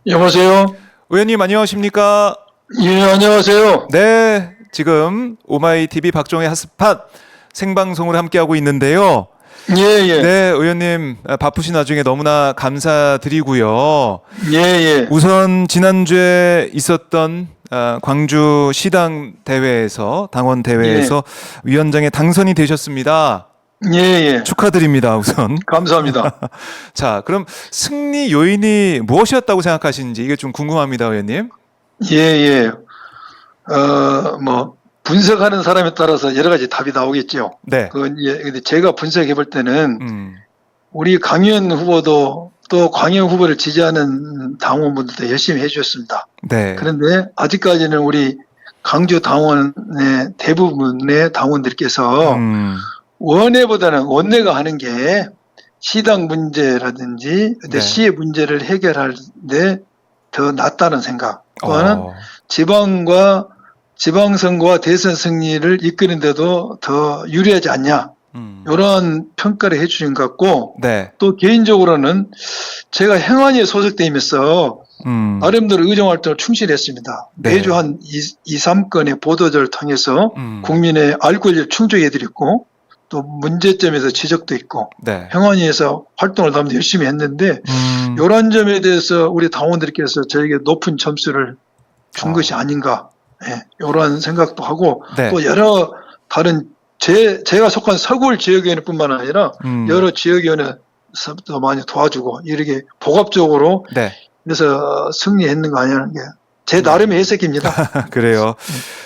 여보세요? 의원님 안녕하십니까? 예, 안녕하세요. 네, 지금 오마이TV 박종의 핫스팟 생방송을 함께하고 있는데요. 예, 예. 네, 의원님 바쁘신 와중에 너무나 감사드리고요. 예, 예. 우선 지난주에 있었던 광주 시당 대회에서 당원 대회에서 위원장에 당선이 되셨습니다. 예, 예. 축하드립니다, 우선. 감사합니다. 자, 그럼 승리 요인이 무엇이었다고 생각하시는지 이게 좀 궁금합니다, 의원님. 예, 예. 분석하는 사람에 따라서 여러 가지 답이 나오겠죠. 네. 근데 제가 분석해 볼 때는 음, 우리 강의원 후보도 또 강의원 후보를 지지하는 당원분들도 열심히 해주셨습니다. 네. 그런데 아직까지는 우리 강주 당원의 대부분의 당원들께서 원내보다는 원내가 하는 게 시당 문제라든지 네. 시의 문제를 해결하는데 더 낫다는 생각. 또한 어, 지방선거와 대선 승리를 이끄는데도 더 유리하지 않냐. 이런 평가를 해주신 것 같고 네. 또 개인적으로는 제가 행안위에 소속되면서 나름대로 의정활동을 충실했습니다. 네. 매주 한 2~3건의 보도자를 통해서 국민의 알 권리를 충족해드렸고 또 문제점에서 지적도 있고 네. 행안위에서 활동을 너무 열심히 했는데 이런 점에 대해서 우리 당원들께서 저에게 높은 점수를 준 것이 아닌가 이런 생각도 하고 네. 또 여러 다른 제가 속한 서구울 지역위원회뿐만 아니라 여러 지역위원회도 많이 도와주고 이렇게 복합적으로 네. 그래서 승리했는 거 아니라는 게 제 나름의 해석입니다. 그래요.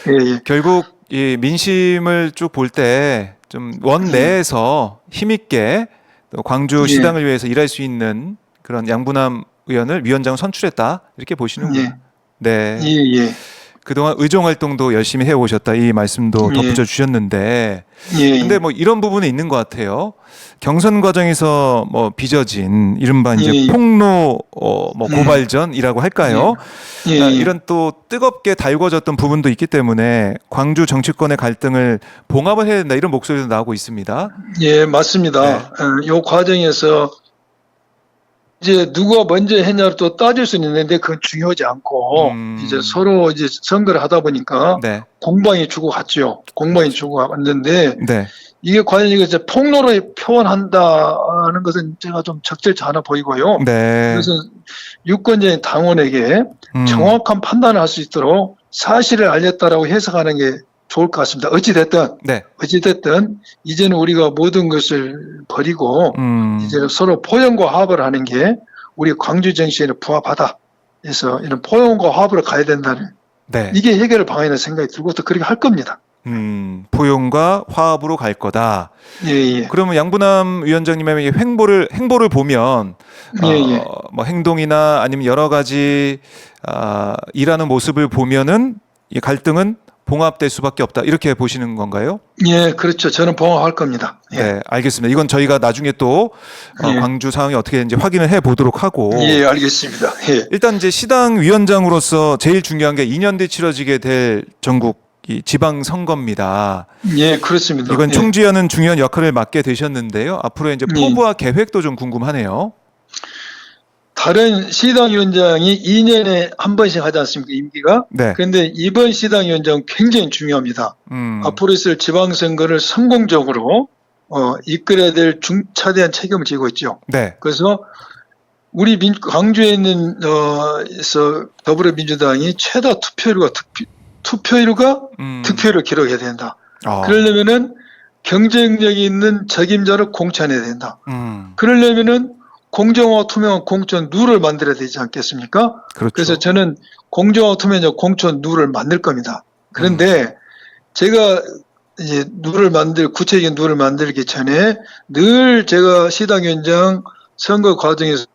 예, 예. 결국 이 민심을 쭉 볼 때 좀 원내에서 힘있게 또 광주 예. 시당을 위해서 일할 수 있는 그런 양분남 의원을 위원장을 선출했다 이렇게 보시는군요. 예. 네. 예, 예. 그동안 의정 활동도 열심히 해오셨다 이 말씀도 덧붙여 주셨는데 예. 근데 뭐 이런 부분이 있는 것 같아요. 경선 과정에서 뭐 빚어진 이른바 이제 예. 폭로 뭐 고발전이라고 할까요? 예. 이런 또 뜨겁게 달궈졌던 부분도 있기 때문에 광주 정치권의 갈등을 봉합을 해야 된다 이런 목소리도 나오고 있습니다. 예, 맞습니다. 이 과정에서 이제 누가 먼저 했냐를 또 따질 수는 있는데 그건 중요하지 않고 이제 서로 이제 선거를 하다 보니까 네. 공방이 주고 갔죠. 공방이 주고 갔는데 네. 이게 과연 이제 폭로로 표현한다는 것은 제가 좀 적절치 않아 보이고요. 네. 그래서 유권자인 당원에게 정확한 판단을 할 수 있도록 사실을 알렸다라고 해석하는 게 좋을 것 같습니다. 네. 어찌됐든 이제는 우리가 모든 것을 버리고 이제 서로 포용과 화합을 하는 게 우리 광주 정신에 부합하다. 그래서 이런 포용과 화합으로 가야 된다는 네. 이게 해결 방안이라는 생각이 들고 또 그렇게 할 겁니다. 포용과 화합으로 갈 거다. 예, 예. 그러면 양분남 위원장님의 행보를 보면 예. 뭐 행동이나 아니면 여러 가지 일하는 모습을 보면은 이 갈등은 봉합될 수밖에 없다 이렇게 보시는 건가요? 예, 그렇죠. 저는 봉합할 겁니다. 예. 네, 알겠습니다. 이건 저희가 나중에 또 광주 상황이 어떻게 되는지 확인을 해 보도록 하고. 예, 알겠습니다. 예. 일단 이제 시당 위원장으로서 제일 중요한 게 2년 뒤 치러지게 될 전국 이 지방 선거입니다. 예, 그렇습니다. 이건 예. 총지하는 중요한 역할을 맡게 되셨는데요. 앞으로 이제 포부와 계획도 좀 궁금하네요. 다른 시당위원장이 2년에 한 번씩 하지 않습니까, 임기가? 네. 그런데 이번 시당위원장은 굉장히 중요합니다. 앞으로 있을 지방선거를 성공적으로 이끌어야 될 중차대한 책임을 지고 있죠. 네. 그래서 우리 광주에 있는 더불어민주당이 최다 투표율과 득표율을 기록해야 된다. 그러려면은 경쟁력이 있는 적임자를 공천해야 된다. 그러려면은 공정하고 투명한 공천 룰을 만들어야 되지 않겠습니까? 그렇죠. 그래서 저는 공정하고 투명한 공천 룰을 만들 겁니다. 그런데 제가 이제 구체적인 룰을 만들기 전에 늘 제가 시당위원장 선거 과정에서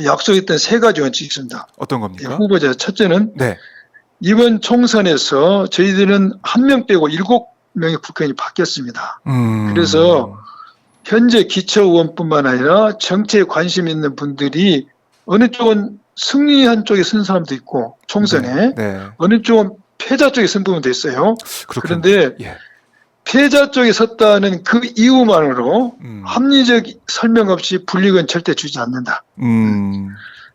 약속했던 3가지 원칙이 있습니다. 어떤 겁니까? 후보자 첫째는 네. 이번 총선에서 저희들은 1명 빼고 7명의 국회의원이 바뀌었습니다. 그래서 현재 기초의원뿐만 아니라 정치에 관심 있는 분들이 어느 쪽은 승리한 쪽에 쓴 사람도 있고 총선에 네. 어느 쪽은 패자 쪽에 쓴 부분도 있어요. 그렇군요. 그런데 예. 패자 쪽에 섰다는 그 이유만으로 합리적 설명 없이 불이익은 절대 주지 않는다.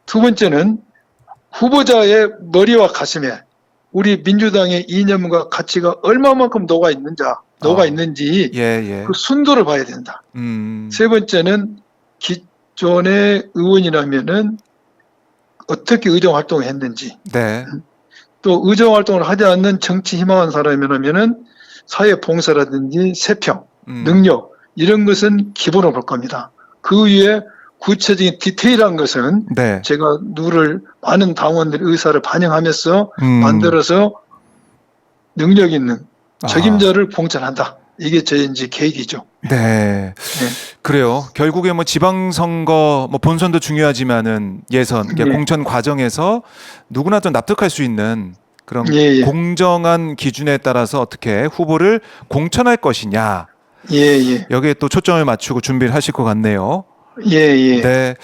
두 번째는 후보자의 머리와 가슴에 우리 민주당의 이념과 가치가 얼마만큼 녹아 있는지 예, 예. 그 순도를 봐야 된다. 세 번째는 기존의 의원이라면은 어떻게 의정 활동을 했는지, 네. 또 의정 활동을 하지 않는 정치 희망한 사람이라면은 사회 봉사라든지 세평, 능력 이런 것은 기본으로 볼 겁니다. 그 위에 구체적인 디테일한 것은 네. 제가 많은 당원들의 의사를 반영하면서 만들어서 능력 있는 책임자를 공천한다. 이게 저의 이제 계획이죠. 네. 그래요. 결국에 뭐 지방선거, 뭐 본선도 중요하지만은 예선, 예. 공천 과정에서 누구나 좀 납득할 수 있는 그런 예, 예. 공정한 기준에 따라서 어떻게 후보를 공천할 것이냐. 예, 예. 여기에 또 초점을 맞추고 준비를 하실 것 같네요. 예, 예. 네.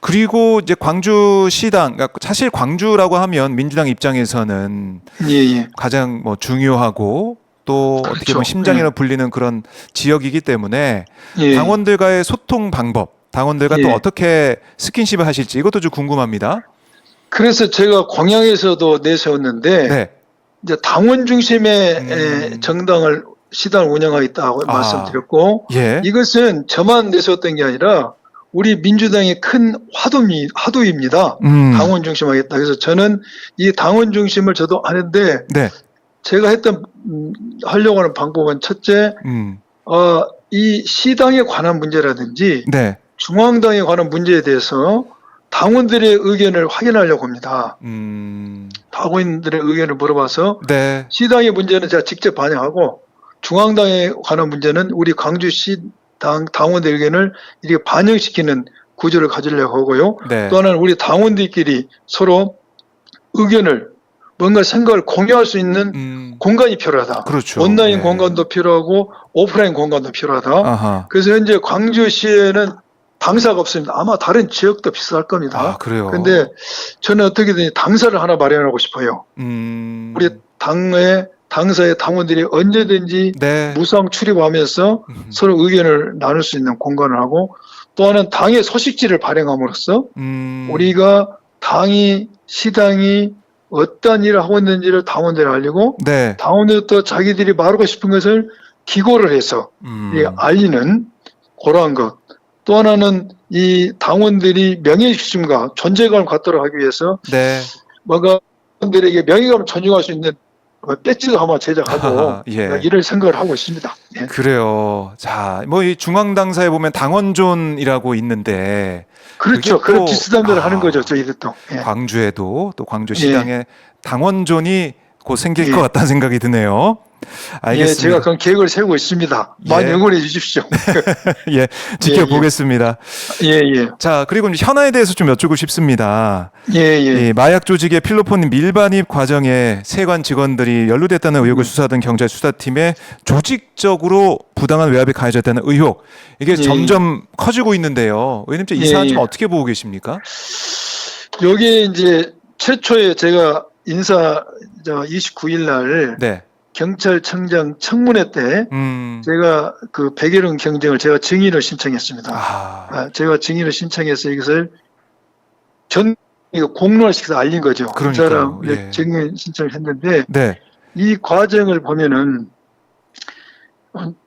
그리고 이제 광주시당, 그러니까 사실 광주라고 하면 민주당 입장에서는 예, 예. 가장 뭐 중요하고 또 그렇죠. 어떻게 보면 심장이라 불리는 그런 지역이기 때문에 예. 당원들과의 소통 방법, 당원들과 예. 또 어떻게 스킨십을 하실지 이것도 좀 궁금합니다. 그래서 제가 공약에서도 내세웠는데 네. 이제 당원 중심의 시당을 운영하겠다고 말씀드렸고 예. 이것은 저만 내세웠던 게 아니라 우리 민주당의 큰 화두입니다. 당원 중심하겠다. 그래서 저는 이 당원 중심을 저도 하는데 네. 제가 하려고 하는 방법은 첫째, 이 시당에 관한 문제라든지 네. 중앙당에 관한 문제에 대해서 당원들의 의견을 확인하려고 합니다. 당원들의 의견을 물어봐서 네. 시당의 문제는 제가 직접 반영하고 중앙당에 관한 문제는 우리 광주시 당원들 의견을 이렇게 반영시키는 구조를 가지려고 하고요. 네. 또 하나는 우리 당원들끼리 서로 의견을 뭔가 생각을 공유할 수 있는 공간이 필요하다. 그렇죠. 온라인 네. 공간도 필요하고 오프라인 공간도 필요하다. 아하. 그래서 현재 광주시에는 당사가 없습니다. 아마 다른 지역도 비슷할 겁니다. 아, 그래요. 그런데 저는 어떻게든 당사를 하나 마련하고 싶어요. 우리 당사의 당원들이 언제든지 네. 무상 출입하면서 서로 의견을 나눌 수 있는 공간을 하고 또 하나는 당의 소식지를 발행함으로써 우리가 시당이 어떤 일을 하고 있는지를 당원들에 알리고 네. 당원들도 자기들이 말하고 싶은 것을 기고를 해서 알리는 그러한 것. 또 하나는 이 당원들이 명예중심과 존재감을 갖도록 하기 위해서 네. 뭔가 당원들에게 명예감을 전용할 수 있는 배지도 한번 제작하고 예. 이럴 생각을 하고 있습니다. 예. 그래요. 자, 뭐 이 중앙당사에 보면 당원존이라고 있는데 그렇죠. 그게 또- 그런 비슷한 걸 하는 거죠. 저희들도. 예. 광주에도 또 광주시당에 당원존이 곧 생길 것 같다는 생각이 드네요. 예, 알겠습니다. 제가 그런 계획을 세우고 있습니다. 많이 예. 응원해 주십시오. 예, 지켜보겠습니다. 예, 예. 자, 그리고 이제 현안에 대해서 좀 여쭙고 싶습니다. 예, 예. 이 마약 조직의 필로폰 밀반입 과정에 세관 직원들이 연루됐다는 의혹을 수사하던 경찰 수사팀에 조직적으로 부당한 외압이 가해졌다는 의혹. 이게 점점 커지고 있는데요. 의원님, 이 사안 좀 어떻게 보고 계십니까? 여기에 이제 최초에 제가 29일 날 네. 경찰청장 청문회 때 제가 그 백일원 경쟁을 제가 증인을 신청했습니다. 제가 증인을 신청해서 이것을 공론화시켜서 알린 거죠. 그 사람 증인 신청을 했는데 네. 이 과정을 보면은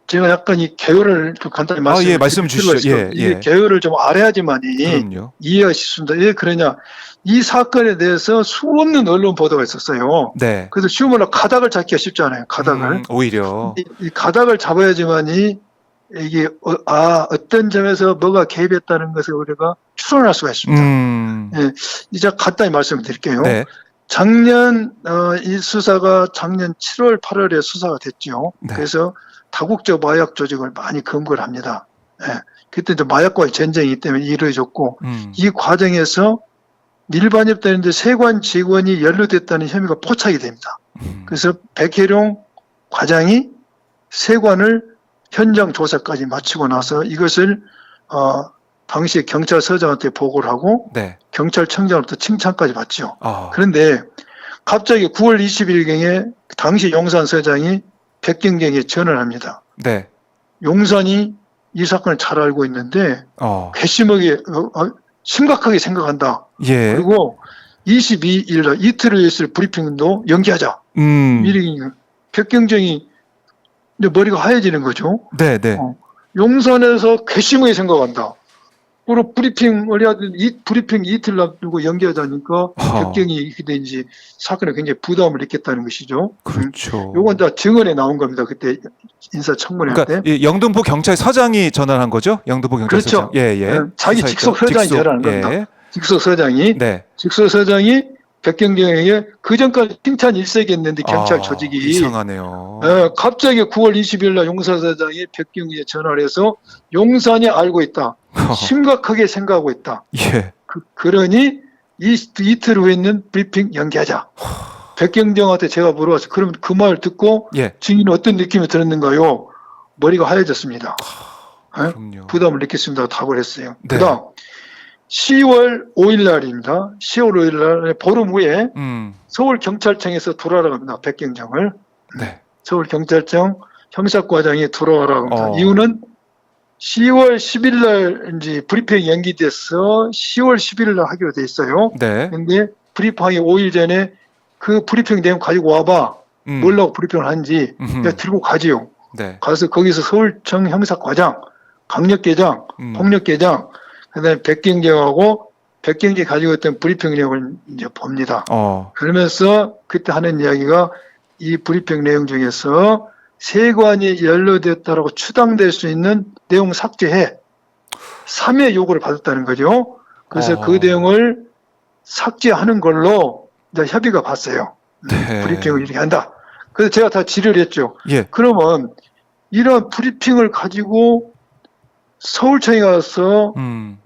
제가 약간 이 개요를 좀 간단히 말씀 주시죠. 이 개요를 좀 알아야지만이 그럼요. 이해가 쉽습니다. 왜 그러냐? 이 사건에 대해서 수없는 언론 보도가 있었어요. 네. 그래서 쉬운 말로 가닥을 잡기가 쉽잖아요. 가닥을. 오히려. 이 가닥을 잡아야지만이 이게 어떤 점에서 뭐가 개입했다는 것을 우리가 추론할 수가 있습니다. 예, 이제 간단히 말씀드릴게요. 네. 이 수사가 작년 7월, 8월에 수사가 됐죠. 네. 그래서 다국적 마약 조직을 많이 검거를 합니다. 예, 그때 이제 마약과의 전쟁이기 때문에 이루어졌고 이 과정에서 밀반입되는데 세관 직원이 연루됐다는 혐의가 포착이 됩니다. 그래서 백혜룡 과장이 세관을 현장 조사까지 마치고 나서 이것을 당시 경찰서장한테 보고를 하고 네. 경찰청장으로부터 칭찬까지 받죠. 아. 그런데 갑자기 9월 20일경에 당시 용산서장이 백경경에 전화를 합니다. 네. 용산이 이 사건을 잘 알고 있는데 괘씸하게 심각하게 생각한다. 예. 그리고 22일 날 이틀을 있을 브리핑도 연기하자. 이렇게 백경정이 이제 머리가 하얘지는 거죠. 네, 네. 용산에서 괘씸하게 생각한다. 그리고 브리핑을 해야 되는데 브리핑 이틀 놔두고 연기하자니까 백경이 이렇게 된지 사건에 굉장히 부담을 느꼈다는 것이죠. 그렇죠. 요건 다 증언에 나온 겁니다. 그때 인사청문회 할 때. 그러니까 이 영등포 경찰서장이 전화한 거죠? 영등포 경찰서장. 그렇죠. 예, 예. 자기 직속서장이 전화한 겁니다. 예. 직속서장이 네. 직속서장이 백경정에게 그 전까지 칭찬 일색이었는데 경찰 조직이 이상하네요. 갑자기 9월 20일 날 용산서장이 백경정에 전화를 해서 용산이 알고 있다. 심각하게 생각하고 있다. 예. 그러니 이틀 후에 있는 브리핑 연기하자. 백경정한테 제가 물어봤어요. 그럼 그 말 듣고 예. 증인은 어떤 느낌이 들었는가요? 머리가 하얘졌습니다. 그럼요. 부담을 느꼈습니다. 답을 했어요. 네. 그다음 10월 5일 날입니다. 10월 5일 날 보름 후에 서울경찰청에서 돌아오라고 합니다. 백경정을. 네. 서울경찰청 형사과장이 돌아오라고 합니다. 어. 이유는 10월 10일 날 이제 브리핑이 연기돼서 10월 11일 날 하기로 돼 있어요. 네. 근데 브리핑이 5일 전에 그 브리핑 내용 가지고 와봐. 뭐라고 브리핑을 한지 내가 들고 가지요. 네. 가서 거기서 서울청 형사과장, 강력계장, 폭력계장, 그다음에 백경정하고 백경정이 가지고 있던 브리핑 내용을 이제 봅니다. 그러면서 그때 하는 이야기가 이 브리핑 내용 중에서 세관이 연루됐다라고 추정될 수 있는 내용 삭제해 3회 요구를 받았다는 거죠. 그래서 그 내용을 삭제하는 걸로 이제 협의가 봤어요. 네. 브리핑을 이렇게 한다. 그래서 제가 다 질의를 했죠. 예. 그러면 이런 브리핑을 가지고 서울청에 가서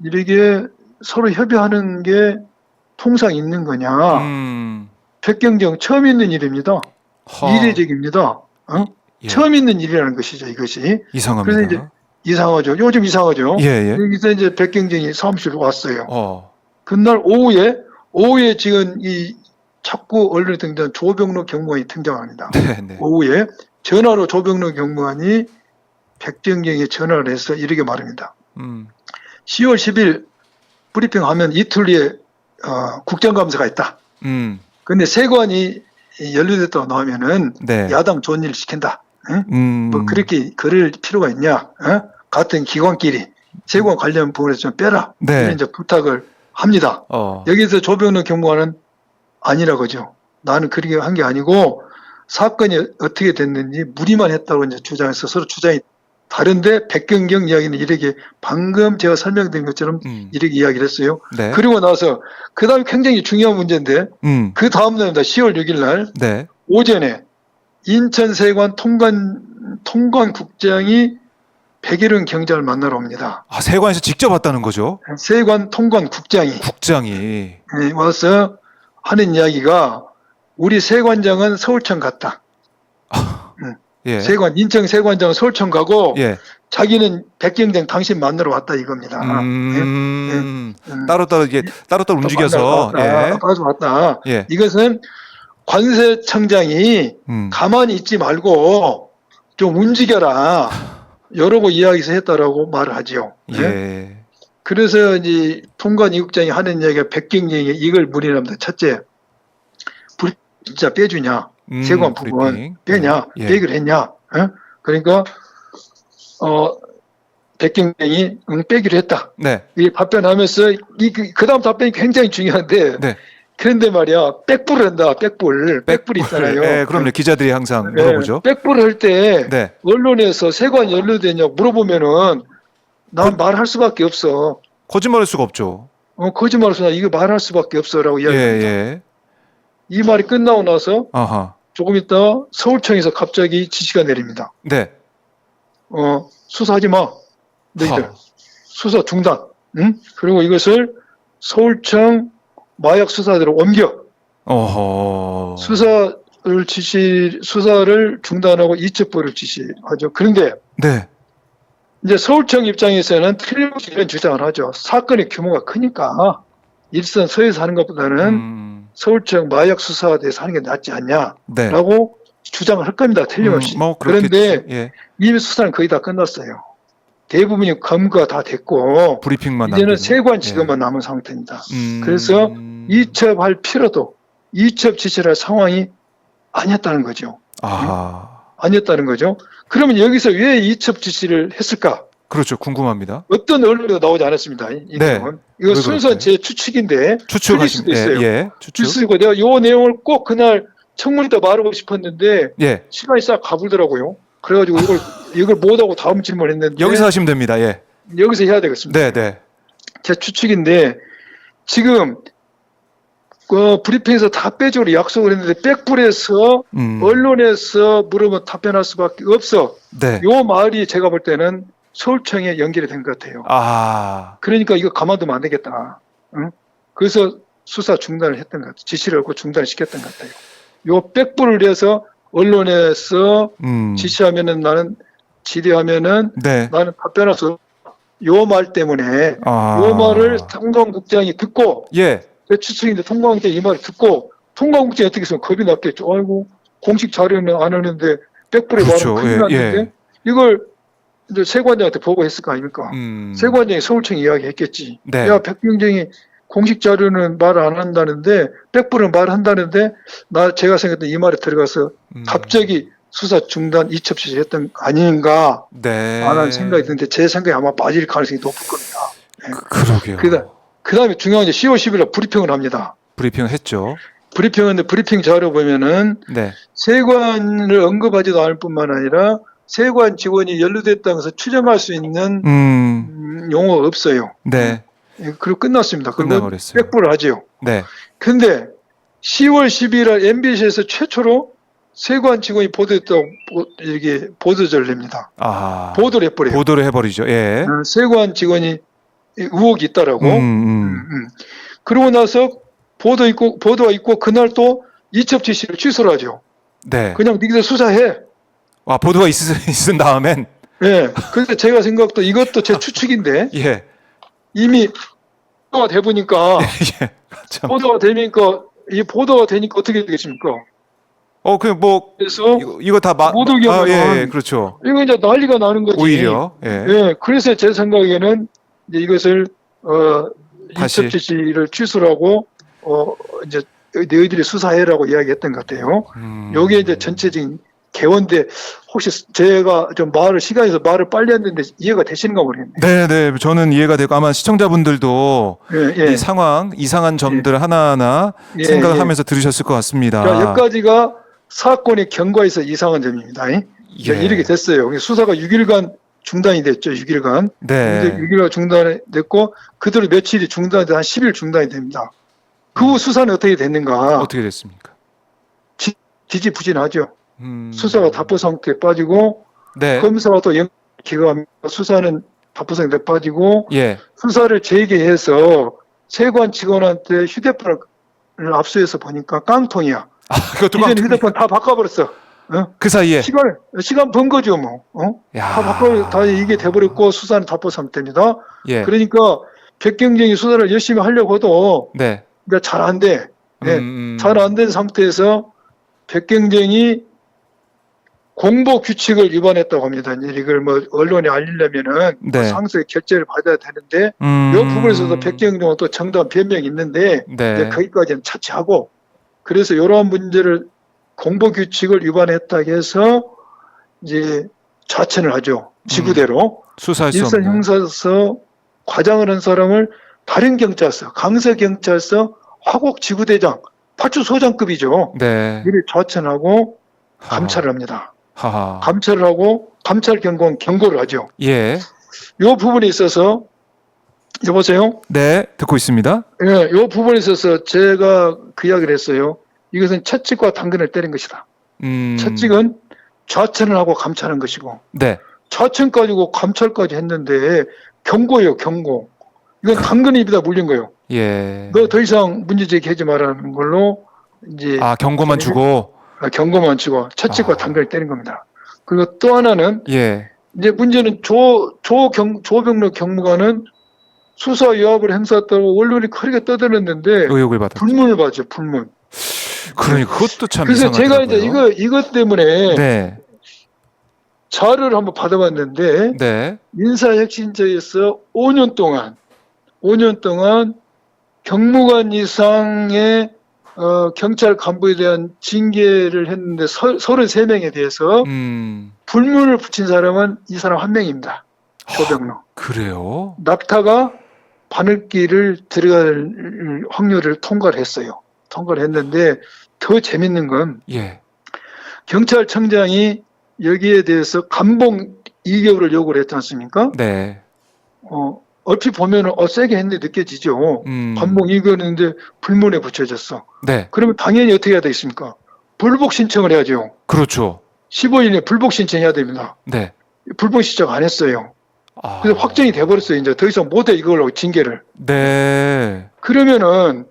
이렇게 서로 협의하는 게 통상 있는 거냐. 백경정 처음 있는 일입니다. 이례적입니다. 예. 처음 있는 일이라는 것이죠, 이것이. 이상합니다. 그래서 이제 이상하죠. 요즘 이상하죠. 예, 예. 여기서 이제 백경정이 사무실로 왔어요. 그날 오후에 지금 이 자꾸 언론에 등장한 조병로 경무관이 등장합니다. 네, 네. 오후에 전화로 조병로 경무관이 백경정에 전화를 해서 이렇게 말합니다. 10월 10일 브리핑하면 이틀 뒤에 국정감사가 있다. 근데 세관이 연루됐다고 나오면은 네. 야당 좋은 일을 시킨다. 뭐 그렇게 그럴 필요가 있냐? 같은 기관끼리 세관 관련 부분에서 좀 빼라. 네. 이런 이제 부탁을 합니다. 여기서 조병로 경무관은 아니라고죠. 나는 그렇게 한 게 아니고 사건이 어떻게 됐는지 무리만 했다고 이제 주장해서 서로 주장이 다른데 백경정 이야기는 이렇게 방금 제가 설명드린 것처럼 이렇게 이야기를 했어요. 네. 그리고 나서 그 다음에 굉장히 중요한 문제인데 그 다음 날입니다. 10월 6일 날 네. 오전에 인천세관 통관국장이 백일훈 경장을 만나러 옵니다. 세관에서 직접 왔다는 거죠? 세관 통관국장이 와서 하는 이야기가 우리 세관장은 서울청 갔다. 예. 인천 세관장은 서울청 가고 예. 자기는 백경정 당신 만나러 왔다 이겁니다. 따로따로 움직여서 따로 왔다. 예. 이것은 관세청장이 가만히 있지 말고 좀 움직여라. 이러고 이야기해서 했다라고 말을 하지요. 예. 그래서 이제 통관 이국장이 하는 이야기가 백경정이 이걸 문의합니다. 첫째, 진짜 빼주냐? 세관 부분 빼냐? 예. 빼기로 했냐? 그러니까 백경정이 빼기로 했다. 네. 이 답변하면서 그 다음 답변이 굉장히 중요한데 네. 그런데 말이야 백불을 한다. 백불 있잖아요. 네, 그럼요. 기자들이 항상 물어보죠. 백불을 할 때 네. 언론에서 세관 연루되냐고 물어보면은 난 말할 수밖에 없어. 거짓말할 수가 없죠. 거짓말을 나 이거 말할 수밖에 없어라고 이야기합니다. 예. 이 말이 끝나고 나서 아하. 조금 있다 서울청에서 갑자기 지시가 내립니다. 네. 수사하지 마. 너희들. 수사 중단. 응? 그리고 이것을 서울청 마약 수사대로 옮겨. 수사를 중단하고 이첩보를 지시하죠. 그런데 네. 이제 서울청 입장에서는 틀림없이 이런 주장을 하죠. 사건의 규모가 크니까 일선 서에서 하는 것보다는 서울청 마약 수사에 대해서 하는 게 낫지 않냐라고 네. 주장을 할 겁니다. 틀림없이. 뭐 그런데 예. 이미 수사는 거의 다 끝났어요. 대부분이 검거가 다 됐고 브리핑만 이제는 남기는. 세관지검만 남은 상태입니다. 예. 그래서 이첩할 필요도 이첩 지시할 상황이 아니었다는 거죠. 아, 아니었다는 거죠. 그러면 여기서 왜 이첩 지시를 했을까? 그렇죠. 궁금합니다. 어떤 언론도 나오지 않았습니다. 이 네. 내용은. 이거 왜 순수한 그럴까요? 제 추측인데 틀릴 수도 추측하시면 있어요. 예, 추측. 추측이고 내가 요 내용을 꼭 그날 청문회 때 말하고 싶었는데 예. 시간이 싹 가불더라고요. 그래가지고 이걸 못하고 다음 질문했는데 여기서 하시면 됩니다. 예. 여기서 해야 되겠습니다. 네, 네. 제 추측인데 지금 그 브리핑에서 답변적으로 약속을 했는데 백불에서 언론에서 물으면 답변할 수밖에 없어. 네. 요 말이 제가 볼 때는 서울청에 연결이 된 것 같아요. 아, 그러니까 이거 가만두면 안 되겠다. 응? 그래서 수사 중단을 했던 것 같아요. 지시를 하고 중단을 시켰던 것 같아요. 요 백불을 내서 언론에서 지시하면은 나는 지휘하면은 네. 나는 답변할 수 요 말 때문에 아. 요 말을 통광국장이 듣고 예. 제 추측인데 통광국장이 이 말을 듣고 통광국장이 어떻게 했으면 겁이 났겠죠. 아이고 공식 자료는 안 하는데 백불에 그렇죠. 말하면 큰일 예, 났는데 예. 이걸 이제 세관장한테 보고했을 거 아닙니까? 세관장이 서울청 이야기했겠지. 네. 야 백병정이 공식 자료는 말 안 한다는데 백불은 말한다는데 제가 생각했던 이 말에 들어가서 갑자기 수사 중단 이첩 지시했던 거 아닌가 네. 하는 생각이 드는데 제 생각에 아마 빠질 가능성이 높을 겁니다. 그러게요. 그다음에 중요한 게 10월 10일에 브리핑을 합니다. 브리핑을 했죠. 브리핑인데 브리핑 자료 보면은 네. 세관을 언급하지도 않을 뿐만 아니라 세관 직원이 연루됐다고 해서 추정할 수 있는 용어가 없어요. 네. 그리고 끝났습니다. 그리고 끝나버렸어요. 백불을 하죠. 네. 근데 10월 11일 MBC에서 최초로 세관 직원이 보도했다고 이게 보도를 냅니다. 아. 보도를 해버려요. 보도를 해버리죠. 예. 세관 직원이 의혹이 있다라고. 그러고 나서 보도가 있고 그날 또 이첩 지시를 취소를 하죠. 네. 그냥 니들 수사해. 와, 보도가 있은 다음엔. 예. 근데 제가 생각도 이것도 제 추측인데 예. 이미 보도가 돼 보니까 예. 참. 보도가 되니까 어떻게 되겠습니까? 그래서 이거 다 모두 기억나는 예, 그렇죠. 이거 이제 난리가 나는 거지. 오히려. 예. 예. 그래서 제 생각에는 이제 이것을 다시. 이첩 지시를 취소를 하고 이제 너희들이 수사해라고 이야기했던 것 같아요. 여기에 이제 전체적인 개원대 혹시 제가 좀 시간에서 말을 빨리 했는데 이해가 되시는가 모르겠네요. 네, 네. 저는 이해가 되고 아마 시청자분들도 예. 이 상황, 이상한 점들을 하나하나 예, 생각하면서 들으셨을 것 같습니다. 자, 여기까지가 사건의 경과에서 이상한 점입니다. 이렇게 됐어요. 수사가 6일간 중단이 됐죠. 6일간. 네. 6일간 중단이 됐고 그대로 며칠이 중단이 돼 한 10일 중단이 됩니다. 그 후 수사는 어떻게 됐는가? 어떻게 됐습니까? 지지부진하죠. 수사가 다 답보 상태에 빠지고 네. 검사가 또 기각합니다. 수사는 답보 상태에 빠지고 예. 수사를 재개해서 세관 직원한테 휴대폰을 압수해서 보니까 깡통이야. 그것도 이전 휴대폰 다 바꿔버렸어. 그 사이에 시간 번 거죠, 뭐. 다 이게 돼버렸고 수사는 답보 상태입니다. 예. 그러니까 백경정이 수사를 열심히 하려고 해도 네. 그러니까 잘 안 돼. 잘 안 된 상태에서 백경정이 공보 규칙을 위반했다고 합니다. 이걸 뭐 언론에 알리려면은 네. 상수의 결재를 받아야 되는데 이 부분에서도 백경정은 또 정당한 변명이 있는데 네. 거기까지는 차치하고 그래서 이러한 문제를 공보 규칙을 위반했다고 해서 이제 자천을 하죠. 지구대로 수사할 수 일선 없는. 형사서 과장을 한 사람을 다른 경찰서, 강서경찰서 화곡 지구대장, 파출소장급이죠. 네. 이를 좌천하고 감찰을 합니다. 하하. 감찰을 하고 감찰 경고를 하죠. 예. 이 부분에 있어서 여보세요? 네, 듣고 있습니다. 예, 이 부분에 있어서 제가 그 이야기를 했어요. 이것은 채찍과 당근을 때린 것이다. 채찍은 좌천을 하고 감찰한 것이고 네. 좌천까지고 감찰까지 했는데 경고예요, 경고. 이건 당근의 입에다 물린 거예요. 예. 너 더 이상 문제 제기하지 말라는 걸로 이제 경고만 주고. 경고만 치고 채찍과 당근을 때린 겁니다. 그리고 또 하나는 예. 이제 문제는 조병록 경무관은 수사 위압을 행사했다고 언론이 크게 떠들었는데 의혹을 받았죠. 불문을 받죠, 불문. 그러니까 그것도 참 그래서 제가 이상하더라고요. 이제 이것 때문에 네. 자료를 한번 받아봤는데 네. 인사혁신처에서 5년 동안 경무관 이상의 경찰 간부에 대한 징계를 했는데 33명에 대해서 불문을 붙인 사람은 이 사람 한 명입니다. 조병로. 그래요? 낙타가 바늘길을 들어갈 확률을 통과를 했어요. 통과를 했는데 더 재밌는 건 예. 경찰청장이 여기에 대해서 감봉 2개월을 요구를 했지 않습니까? 네. 얼핏 보면은 세게 했는데 느껴지죠. 감봉 2개월인데 불문에 붙여졌어. 네. 그러면 당연히 어떻게 해야 되겠습니까? 불복 신청을 해야죠. 그렇죠. 15일 내에 불복 신청해야 됩니다. 네. 불복 신청 안 했어요. 그래서 확정이 돼버렸어요. 이제 더 이상 못해 이걸로 징계를. 네. 그러면은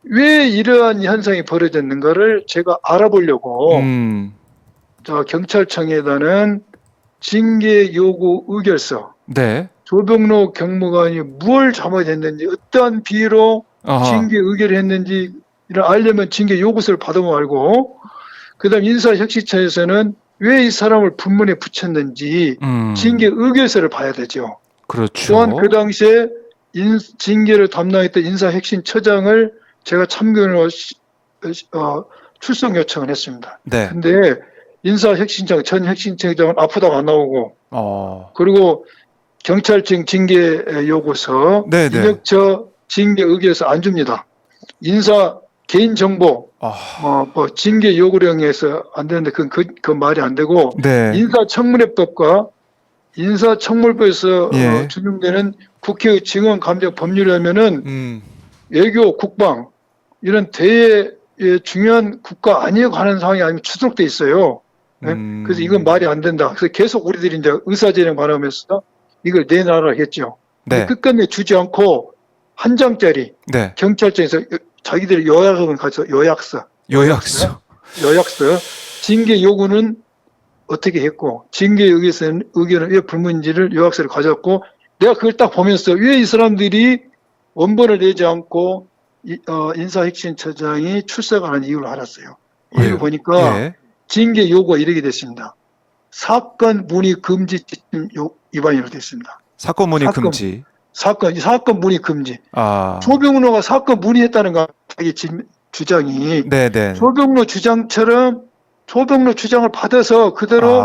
왜 이러한 현상이 벌어졌는가를 제가 알아보려고 경찰청에다는 징계 요구 의결서, 네. 조병로 경무관이 무엇을 잘못했는지, 어떠한 비로 징계 의결을 했는지 이를 알려면 징계 요구서를 받으면 알고, 그다음 인사혁신처에서는 왜 이 사람을 불문에 붙였는지 징계 의결서를 봐야 되죠. 그렇죠. 또한 그 당시에 징계를 담당했던 인사혁신처장을 제가 참견으로 출석 요청을 했습니다. 네. 근데 인사혁신처장, 전 혁신처장은 아프다고 안 나오고, 그리고 경찰청 징계 요구서, 네네. 인혁처 징계 의결서 안 줍니다. 인사 개인정보, 징계 요구령에서 안 되는데 그건 말이 안 되고, 네. 인사청문회법과 인사청문법에서 예. 준용되는 국회의 증언 감정 법률이라면은 외교, 국방 이런 대의 중요한 국가 아니에 관한 사항이 아니면 추석돼 있어요. 네? 그래서 이건 말이 안 된다. 그래서 계속 우리들이 이제 의사진행 바라면서 이걸 내놔라 했죠. 네. 끝끝내 주지 않고 한 장짜리 네. 경찰청에서 자기들이 요약을 가서 요약서 징계 요구는 어떻게 했고 징계 의견은 왜 불문인지를 요약서를 가져왔고 내가 그걸 딱 보면서 왜 이 사람들이 원본을 내지 않고 인사혁신처장이 출석하는 이유를 알았어요. 이유를 보니까 예. 징계 요구가 이렇게 됐습니다. 사건 문의 금지 위반으로 됐습니다. 사건 문의 금지. 사건 문의 금지. 아. 조병로가 사건 문의했다는 거 자기 주장이. 네네. 조병로 주장처럼 조병로 주장을 받아서 그대로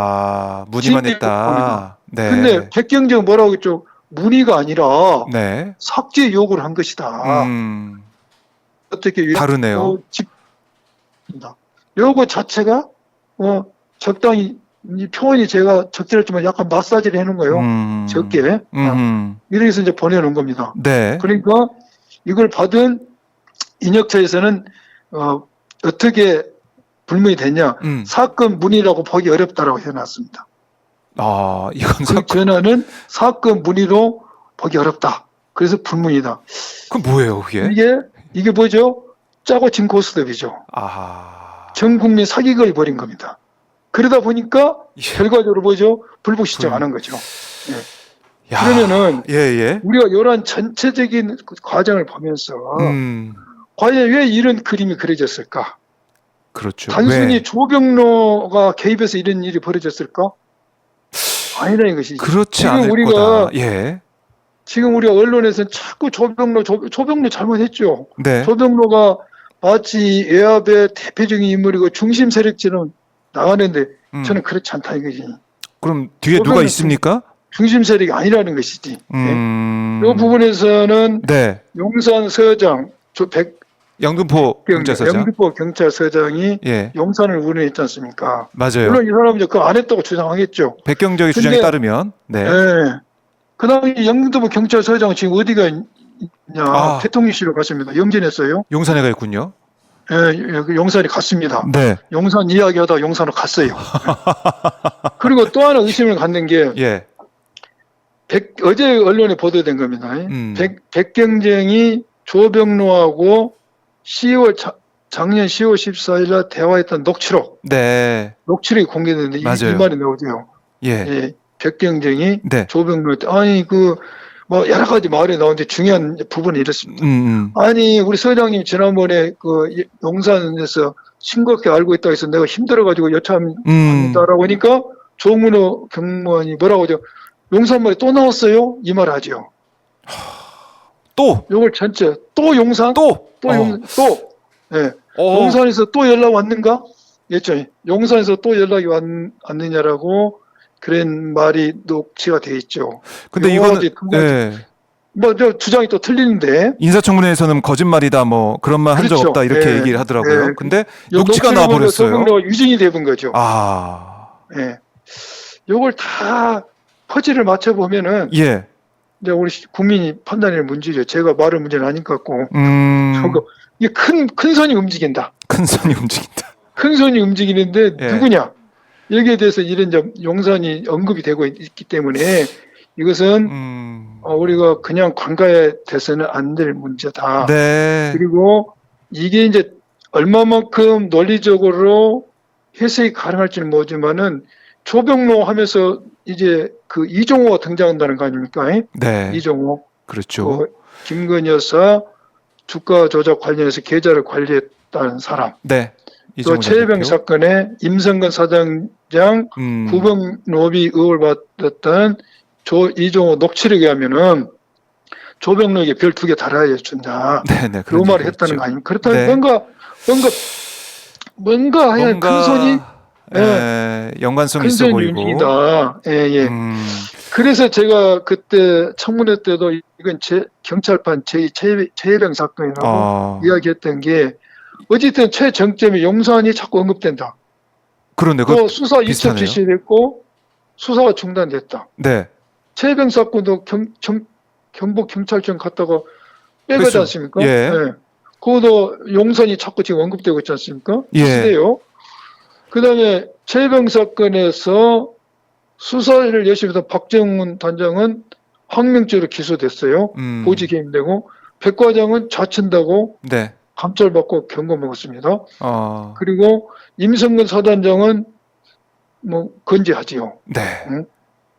문의만 했다. 네. 근데 백경정 뭐라고 했죠? 문의가 아니라 네. 삭제 요구를 한 것이다. 어떻게 다르네요. 요거 자체가 적당히 이 표현이 제가 적절했지만 약간 마사지를 해놓은 거예요. 적게. 이렇게 해서 이제 보내놓은 겁니다. 네. 그러니까 이걸 받은 인혁처에서는 어떻게 불문이 됐냐? 사건 문의라고 보기 어렵다라고 해놨습니다. 이건 그 전화는 사건 문의로 보기 어렵다. 그래서 불문이다. 그럼 뭐예요, 그게? 이게 뭐죠? 짜고 친 고스톱이죠. 전 국민 사기극을 벌인 겁니다. 그러다 보니까 결과적으로 뭐죠? 불복 신청 안 한 거죠. 예. 그러면은 우리가 이러한 전체적인 과정을 보면서 과연 왜 이런 그림이 그려졌을까? 그렇죠. 단순히 왜? 조병로가 개입해서 이런 일이 벌어졌을까? 아니라는 것이지. 그렇지 않을 거다. 예. 지금 우리가 언론에서는 자꾸 조병로 잘못했죠. 네. 조병로가 마치 외압의 대표적인 인물이고 중심 세력처럼 나가는데 저는 그렇지 않다 이거지. 그럼 뒤에 누가 있습니까? 중심 세력이 아니라는 것이지. 이 부분에서는 네. 용산 서장, 영등포 경찰서장. 영등포 경찰서장이 용산을 운영했지 않습니까? 맞아요. 물론 이 사람은 그거 안 했다고 주장하겠죠. 백경정의 주장에 따르면. 네. 그 다음에 영등포 경찰서장 지금 어디가 있냐? 대통령실로 갔습니다. 영전했어요. 용산에 가 있군요. 예, 용산에 갔습니다. 네. 용산 이야기하다가 용산으로 갔어요. 그리고 또 하나 의심을 갖는 게 어제 언론에 보도된 겁니다. 백경정이 조병로하고 작년 10월 14일 날 대화했던 녹취록. 네. 녹취록이 공개됐는데 이 말이 나오죠. 백경정이 조병로한테 뭐 여러 가지 말이 나오는데 중요한 부분이 이렇습니다. 아니 우리 서장님 지난번에 그 용산에서 싱겁게 알고 있다고 해서 내가 힘들어가지고 여차합니다라고 하니까 조문호 경무원이 뭐라고 하죠? 용산말이 또 나왔어요? 이 말 하죠. 또, 요걸 전체 또 용산? 또, 예. 용산에서 또 연락 왔는가? 했죠. 용산에서 또 연락이 왔느냐라고 그런 말이 녹취가 돼 있죠. 근데 요거 이거는, 이제 예. 저 주장이 또 틀리는데. 인사청문회에서는 거짓말이다, 뭐, 그런 말 한 적 그렇죠. 없다, 이렇게 예. 얘기를 하더라고요. 예. 근데 요 녹취가 나와버렸어요. 조명료가 유증이 돼본 거죠. 아, 예. 요걸 다 퍼즐을 맞춰보면은, 예. 이제 우리 국민이 판단할 문제죠. 제가 말할 문제는 아닌 것 같고. 이게 큰 손이 움직인다. 큰 손이 움직인다. 큰 손이 움직이는데 예. 누구냐? 여기에 대해서 이런 용산이 언급이 되고 있기 때문에 이것은 우리가 그냥 관가에 돼서는 안 될 문제다. 네. 그리고 이게 이제 얼마만큼 논리적으로 해석이 가능할지는 모르지만은 조병로 하면서 이제 그 이종호가 등장한다는 거 아닙니까? 네. 이종호. 그렇죠. 김건희 여사 주가 조작 관련해서 계좌를 관리했다는 사람. 네. 또 최혜병 사건에 임성근 사장장 구병 로비 의혹을 받았던 이종호 녹취록에 의하면은 조병록에 별 2개 달아야 준다. 네네. 그 말을 했다는 거 아닙니까? 그렇다면 네. 뭔가 하여간 큰 손이 연관성이 있어 보이고. 움직인다. 예. 그래서 제가 그때 청문회 때도 이건 경찰판 최혜병 사건이라고 이야기했던 게 어쨌든 최정점이 용산이 자꾸 언급된다. 그런데 그 수사 이첩 지시됐고 수사가 중단됐다. 네. 최혜병 사건도 경북 경찰청 갔다가 빼가지 않습니까? 예. 네. 그것도 용산이 자꾸 지금 언급되고 있지 않습니까? 비슷해요. 그다음에 최혜병 사건에서 수사를 열심히 했던 박정훈 단장은 항명죄로 기소됐어요. 보직 해임되고 백 과장은 자천다고 네. 감찰받고 경고 먹었습니다. 그리고 임성근 사단장은 뭐 건재하지요. 네.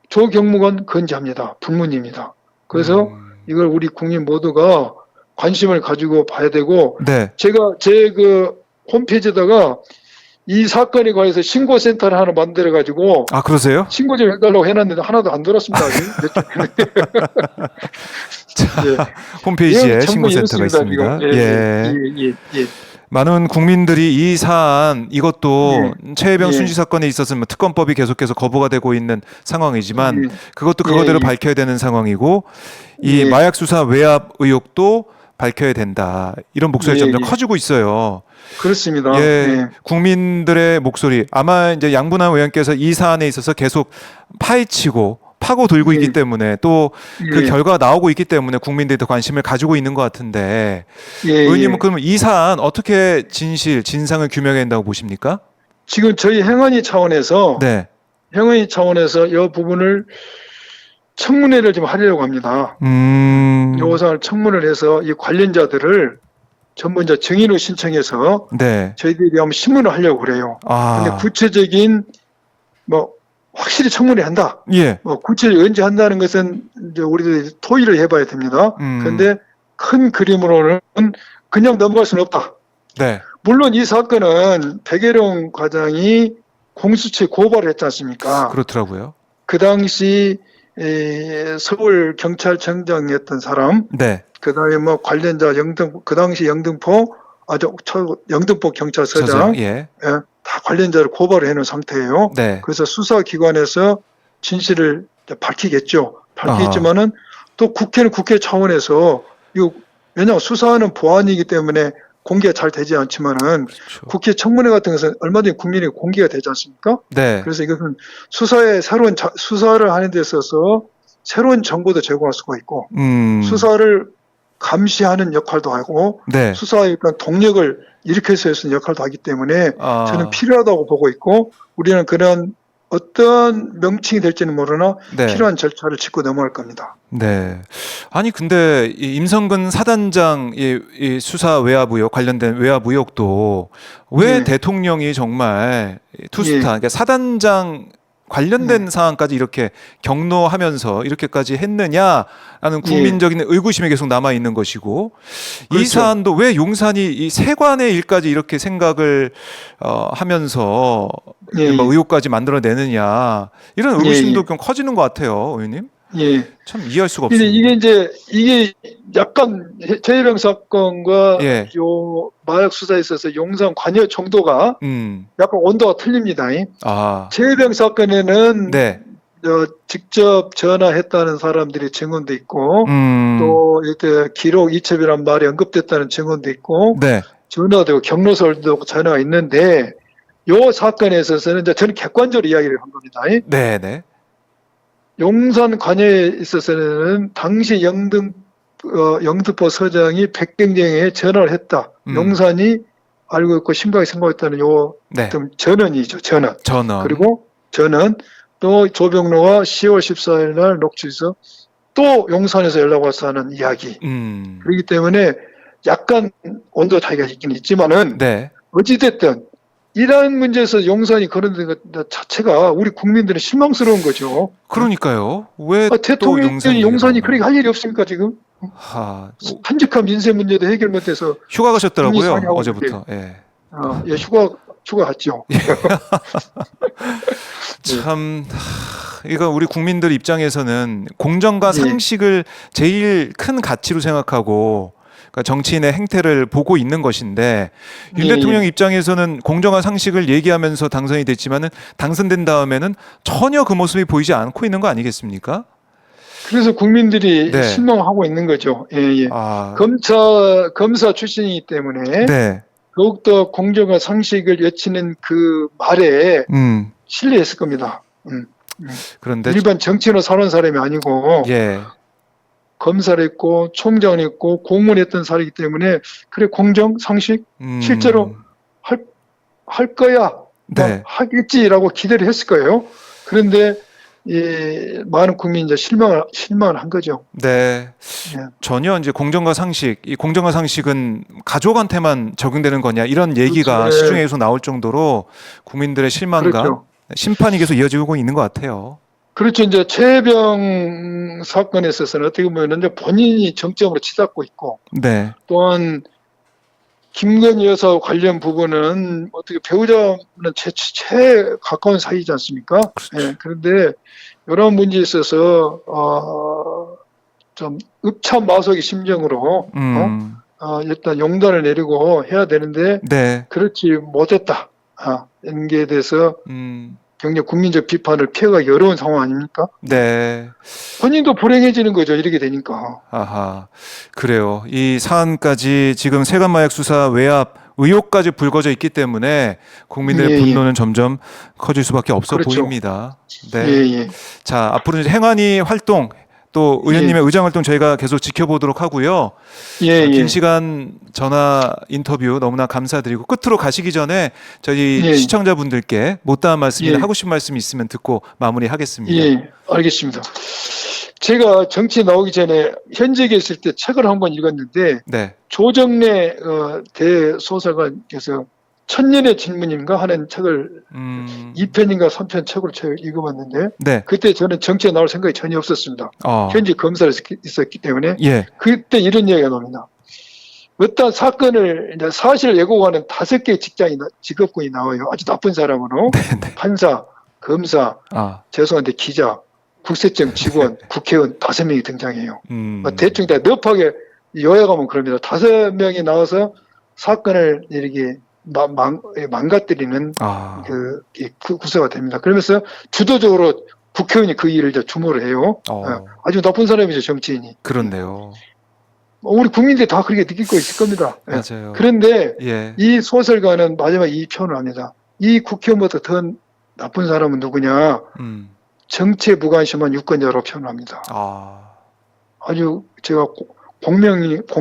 조 경무관 건재합니다. 불문입니다. 그래서 이걸 우리 국민 모두가 관심을 가지고 봐야 되고, 네. 제가 제 홈페이지에다가 이 사건에 관해서 신고센터를 하나 만들어가지고. 그러세요? 신고 좀 해달라고 해놨는데 하나도 안 들었습니다. 자, 예. 홈페이지에 신고센터가 있습니다. 예. 많은 국민들이 이 사안, 이것도 최혜병 순시 사건에 있어서는 특검법이 계속해서 거부가 되고 있는 상황이지만 그것도 그거대로 밝혀야 되는 상황이고 이 마약 수사 외압 의혹도 밝혀야 된다. 이런 목소리 점점 커지고 있어요. 그렇습니다. 국민들의 목소리 아마 이제 양분한 의원께서 이 사안에 있어서 계속 파헤치고 파고 들고 있기 때문에 또 그 결과가 나오고 있기 때문에 국민들이 더 관심을 가지고 있는 것 같은데 의원님은 그러면 이 사안 어떻게 진상을 규명해야 된다고 보십니까? 지금 저희 행안위 차원에서 이 부분을 청문회를 좀 하려고 합니다. 이 사안을 청문을 해서 이 관련자들을 전부 이제 증인으로 신청해서 저희들이 한번 신문을 하려고 그래요. 근데 구체적인 확실히 청문회 한다. 구체적으로 언제 한다는 것은 이제 우리들이 토의를 해봐야 됩니다. 그런데 큰 그림으로는 그냥 넘어갈 수는 없다. 물론 이 사건은 백예룡 과장이 공수처에 고발을 했지 않습니까? 그렇더라고요. 그 당시 서울 경찰청장이었던 사람, 그다음에 관련자 그 당시 영등포 경찰서장, 다 관련자를 고발을 해놓은 상태예요. 그래서 수사기관에서 진실을 밝히겠죠. 밝히겠지만은 또 국회는 국회 차원에서 왜냐하면 수사하는 보안이기 때문에 공개가 잘 되지 않지만은 국회 청문회 같은 것은 얼마든지 국민에게 공개가 되지 않습니까? 그래서 이것은 수사를 하는 데 있어서 새로운 정보도 제공할 수가 있고 수사를 감시하는 역할도 하고 수사의 동력을 일으킬 수 있는 역할도 하기 때문에 저는 필요하다고 보고 있고 우리는 그런 어떤 명칭이 될지는 모르나 필요한 절차를 짚고 넘어갈 겁니다. 아니 근데 이 임성근 사단장 이 수사 외압 의혹 관련된 외압 의혹도 왜 대통령이 정말 투스타 그러니까 사단장 관련된 사안까지 이렇게 경로하면서 이렇게까지 했느냐라는 국민적인 의구심이 계속 남아 있는 것이고 이 사안도 왜 용산이 이 세관의 일까지 이렇게 생각을 하면서 예, 이른바 예. 의혹까지 만들어내느냐 이런 예, 의구심도 예. 좀 커지는 것 같아요, 의원님. 예. 참 이해할 수가 근데 없습니다. 이게 약간 최혜병 사건과 예, 요 마약 수사에 있어서 용산 관여 정도가 음, 약간 온도가 틀립니다. 아, 최혜병 사건에는 네, 직접 전화했다는 사람들이 증언도 있고 음, 또 이렇게 기록 이첩이란 말이 언급됐다는 증언도 있고 네, 전화도 경로설도 전화가 있는데 요 사건에 있어서는 이제 저는 객관적으로 이야기를 한 겁니다. 네, 네, 용산 관여에 있어서는 당시 영등포 서장이 백경정에 전화를 했다. 음, 용산이 알고 있고 심각하게 생각했다는 요 네, 어떤 전언이죠. 전언. 전원, 그리고 전언 또 조병로가 10월 14일 날 녹취에서 또 용산에서 연락 와서 하는 이야기. 그렇기 때문에 약간 온도 차이가 있긴 있지만은 네, 어찌됐든 이러한 문제에서 용산이 그런 것 자체가 우리 국민들은 실망스러운 거죠. 그러니까요. 왜 또 대통령이 용산이 나오나? 그렇게 할 일이 없습니까 지금? 하, 한직한 민생 문제도 해결 못해서 휴가 국민이 가셨더라고요, 상의하고 어제부터. 예. 예, 휴가 갔죠. 참, 이거 우리 국민들 입장에서는 공정과 예. 상식을 제일 큰 가치로 생각하고 그러니까 정치인의 행태를 보고 있는 것인데 윤 예, 대통령 예. 입장에서는 공정과 상식을 얘기하면서 당선이 됐지만은 당선된 다음에는 전혀 그 모습이 보이지 않고 있는 거 아니겠습니까? 그래서 국민들이 네. 실망하고 있는 거죠. 예, 예. 아, 검사 출신이기 때문에 네. 더욱더 공정과 상식을 외치는 그 말에 신뢰했을 겁니다. 그런데 일반 정치인으로 사는 사람이 아니고 예. 검사를 했고 총장을 했고 공무원 했던 사람이기 때문에 그래 공정 상식 실제로 할 거야 네. 하겠지라고 기대를 했을 거예요. 그런데 많은 국민이 이제 실망을 한 거죠. 네. 예. 전혀 이제 공정과 상식, 이 공정과 상식은 가족한테만 적용되는 거냐 이런 얘기가 그렇죠. 예. 시중에서 나올 정도로 국민들의 실망감, 그렇죠. 심판이 계속 이어지고 있는 것 같아요. 그렇죠. 이제 최혜병 사건에 있어서는 어떻게 보면 이제 본인이 정점으로 치닫고 있고 네. 또한 김건희 여사 관련 부분은 어떻게 배우자는 최 가까운 사이지 않습니까? 그렇죠. 예, 그런데 이런 문제에 있어서 좀 읍참마속의 심정으로 일단 용단을 내리고 해야 되는데 네. 그렇지 못했다. 이런 게 대해서 음, 굉장히 국민적 비판을 피해가기 어려운 상황 아닙니까? 네. 본인도 불행해지는 거죠. 이렇게 되니까. 아하. 그래요. 이 사안까지 지금 세관마약 수사 외압 의혹까지 불거져 있기 때문에 국민들의 예, 예. 분노는 점점 커질 수밖에 없어 그렇죠. 보입니다. 네. 예, 예. 자, 앞으로 이제 행안위 활동 또 의원님의 의장 활동 저희가 계속 지켜보도록 하고요. 예, 긴 예. 시간 전화 인터뷰 너무나 감사드리고 끝으로 가시기 전에 저희 예. 시청자분들께 못다한 말씀이나 예. 하고 싶은 말씀이 있으면 듣고 마무리하겠습니다. 예, 알겠습니다. 제가 정치에 나오기 전에 현직에 있을 때 책을 한 번 읽었는데 네. 조정래 대소설가께서 천년의 질문인가 하는 책을 2편인가 3편 책으로 읽어봤는데 네. 그때 저는 정치에 나올 생각이 전혀 없었습니다. 현직 검사로 있었기 때문에 예. 그때 이런 이야기가 나옵니다. 어떤 사건을 이제 사실을 예고하는 5개의 직업군이 나와요. 아주 나쁜 사람으로 네. 판사, 검사, 죄송한데 기자, 국세청 직원, 국회의원 5명이 등장해요. 대충 다 넙하게 요약하면 그럽니다. 5명이 나와서 사건을 이렇게 망가뜨리는 그 구조가 됩니다. 그러면서 주도적으로 국회의원이 그 일을 이제 주모를 해요. 아주 나쁜 사람이죠, 정치인이. 그렇네요. 우리 국민들이 다 그렇게 느끼고 있을 겁니다. 맞아요. 그런데 예. 이 소설가는 마지막에 이 표현을 합니다. 이 국회의원보다 더 나쁜 사람은 누구냐? 정치에 무관심한 유권자로 표현합니다. 아주 제가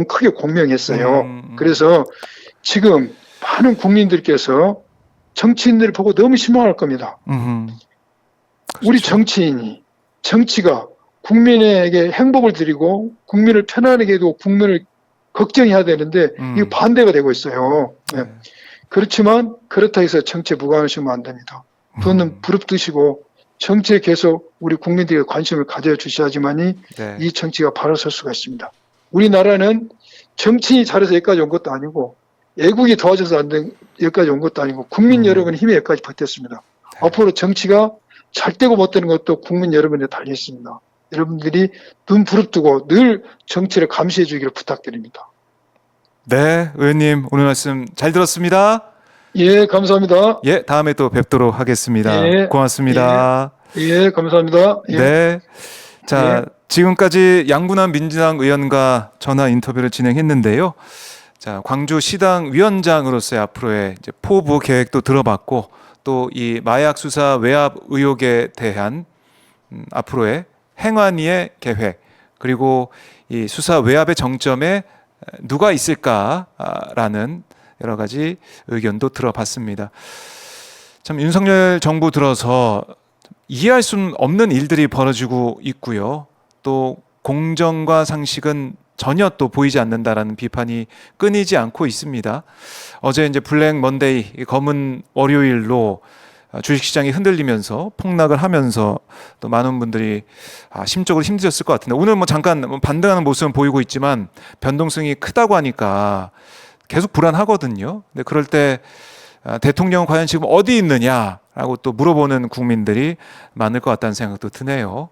크게 공명했어요. 그래서 지금 많은 국민들께서 정치인들을 보고 너무 실망할 겁니다. 우리 정치인이, 정치가 국민에게 행복을 드리고 국민을 편안하게 해도 국민을 걱정해야 되는데 이거 반대가 되고 있어요. 네. 그렇지만 그렇다 해서 정치에 무관심하면 안 됩니다. 그거는 부릅뜨시고 정치에 계속 우리 국민들에게 관심을 가져주셔야지만이 네. 이 정치가 바로 설 수가 있습니다. 우리나라는 정치인이 잘해서 여기까지 온 것도 아니고 애국이 도와줘서 안 된 여기까지 온 것도 아니고 국민 여러분의 힘에 여기까지 버텼습니다. 앞으로 정치가 잘 되고 못 되는 것도 국민 여러분에 달려 있습니다. 여러분들이 눈 부릅뜨고 늘 정치를 감시해 주기를 부탁드립니다. 네, 의원님 오늘 말씀 잘 들었습니다. 예, 감사합니다. 예, 다음에 또 뵙도록 하겠습니다. 예, 고맙습니다. 예, 감사합니다. 예. 네. 자, 예. 지금까지 양분한 민주당 의원과 전화 인터뷰를 진행했는데요. 자, 광주시당 위원장으로서의 앞으로의 이제 포부 계획도 들어봤고 또 이 마약 수사 외압 의혹에 대한 앞으로의 행안위의 계획 그리고 이 수사 외압의 정점에 누가 있을까라는 여러 가지 의견도 들어봤습니다. 참 윤석열 정부 들어서 이해할 수 없는 일들이 벌어지고 있고요. 또 공정과 상식은 전혀 또 보이지 않는다라는 비판이 끊이지 않고 있습니다. 어제 이제 블랙 먼데이 검은 월요일로 주식시장이 흔들리면서 폭락을 하면서 또 많은 분들이 심적으로 힘드셨을 것 같은데 오늘 뭐 잠깐 반등하는 모습은 보이고 있지만 변동성이 크다고 하니까 계속 불안하거든요. 근데 그럴 때 대통령은 과연 지금 어디 있느냐라고 또 물어보는 국민들이 많을 것 같다는 생각도 드네요.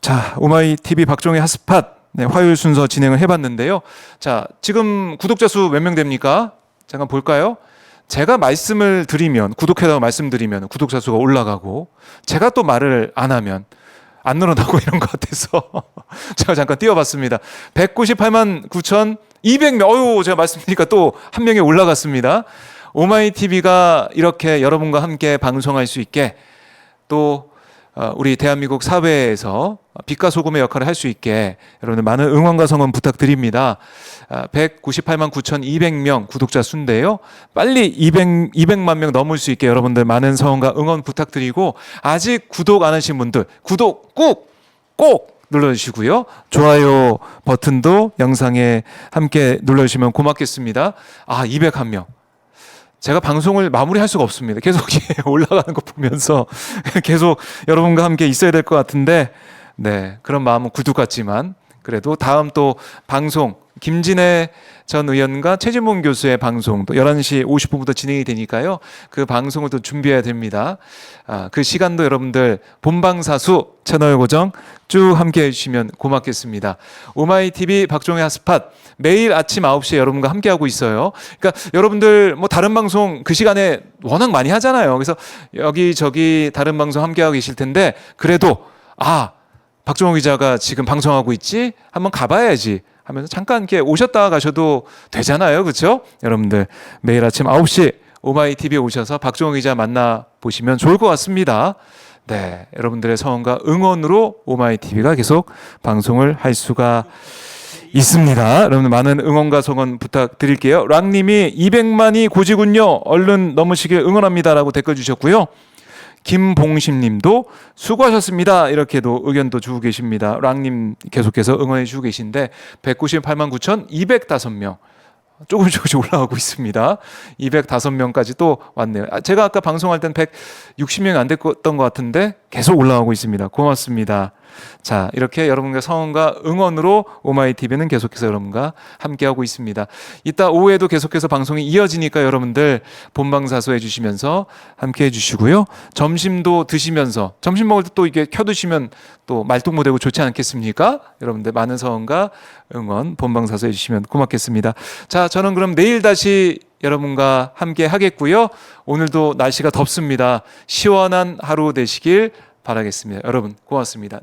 자, 오마이 TV 박종의 핫스팟 화요일 순서 진행을 해봤는데요. 자, 지금 구독자 수 몇 명 됩니까? 잠깐 볼까요? 제가 말씀을 드리면 구독해달라고 말씀드리면 구독자 수가 올라가고 제가 또 말을 안 하면 안 늘어나고 이런 것 같아서 제가 잠깐 띄워봤습니다. 198만 9,200명. 어유 제가 말씀드리니까 또 한 명이 올라갔습니다. 오마이 TV가 이렇게 여러분과 함께 방송할 수 있게 또 우리 대한민국 사회에서 빛과 소금의 역할을 할 수 있게 여러분들 많은 응원과 성원 부탁드립니다. 198만 9,200명 구독자 수인데요. 빨리 200만 명 넘을 수 있게 여러분들 많은 성원과 응원 부탁드리고 아직 구독 안 하신 분들 구독 꼭 눌러주시고요. 좋아요 버튼도 영상에 함께 눌러주시면 고맙겠습니다. 201명. 제가 방송을 마무리할 수가 없습니다. 계속 올라가는 거 보면서 계속 여러분과 함께 있어야 될 것 같은데 네, 그런 마음은 굴뚝 같지만 그래도 다음 또 방송 김진애 전 의원과 최진봉 교수의 방송 또 11시 50분부터 진행이 되니까요. 그 방송을 또 준비해야 됩니다. 그 시간도 여러분들 본방사수 채널 고정 쭉 함께 해주시면 고맙겠습니다. 오마이TV 박종의 핫스팟 매일 아침 9시에 여러분과 함께하고 있어요. 그러니까 여러분들 뭐 다른 방송 그 시간에 워낙 많이 하잖아요. 그래서 여기저기 다른 방송 함께하고 계실 텐데 그래도 박종호 기자가 지금 방송하고 있지? 한번 가봐야지 하면서 잠깐 이렇게 오셨다가 가셔도 되잖아요. 그렇죠? 여러분들 매일 아침 9시 오마이TV에 오셔서 박종호 기자 만나보시면 좋을 것 같습니다. 네, 여러분들의 성원과 응원으로 오마이TV가 계속 방송을 할 수가 있습니다. 여러분 많은 응원과 성원 부탁드릴게요. 랑님이 200만이 고지군요. 얼른 넘으시길 응원합니다라고 댓글 주셨고요. 김봉심님도 수고하셨습니다. 이렇게도 의견도 주고 계십니다. 랑님 계속해서 응원해 주고 계신데 198만 9,205명 조금씩 올라가고 있습니다. 205명까지 또 왔네요. 제가 아까 방송할 땐 160명이 안 됐던 것 같은데 계속 올라가고 있습니다. 고맙습니다. 자, 이렇게 여러분과 성원과 응원으로 오마이TV는 계속해서 여러분과 함께하고 있습니다. 이따 오후에도 계속해서 방송이 이어지니까 여러분들 본방사수 해주시면서 함께해 주시고요. 점심도 드시면서 점심 먹을 때 또 이게 켜두시면 또 말뚝 못 되고 좋지 않겠습니까? 여러분들 많은 성원과 응원 본방사수 해주시면 고맙겠습니다. 자, 저는 그럼 내일 다시 여러분과 함께 하겠고요. 오늘도 날씨가 덥습니다. 시원한 하루 되시길 바라겠습니다. 여러분 고맙습니다.